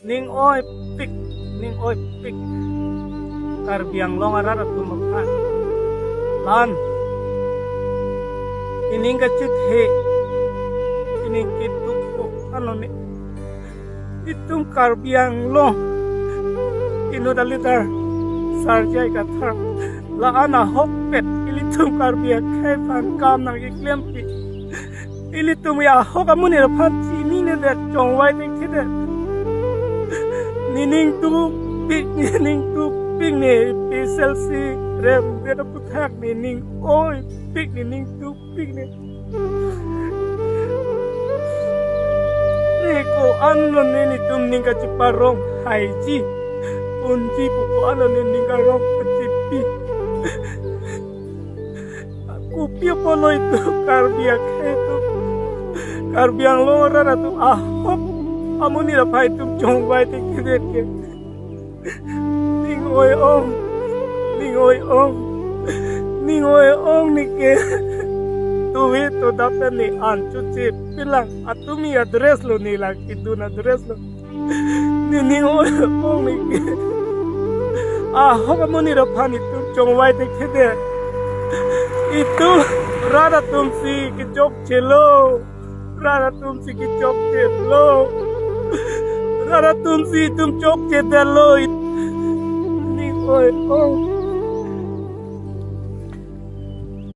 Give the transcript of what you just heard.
ning oi pik ning oi pik kar biang long arara tu makan lan ining ka chit he ining kitu ko ano ni itung kar biang long inu dalitar sarjai ka thar la ana hok pet ilitum kar biang khai pan kam nang iklem pi ilitum ya hok amuni ra phan chi ni ne de chong wai te khide nining tu pik ne PSLC rem beda puthak nining oi pik nining tu pik ne ko anno ne ni tum ning ka chiparong hai ji unji pu ko anno ne ning ka rong chipi aku pia poloi tu karbia khetu karbiang lo ra tu ahop amuni ra phai tum chong bai te kidet ke ning oi ong ni ke tu he to dapat ni an chu che pilang atumi address lo ni la kitu na address lo ning oi ong ni ke ahop amuni ra phani tum chong bai te kidet itu rada tum si ki chok chelo rada tum si ki chok chelo rada tum si tum chok chetelo ni oi ong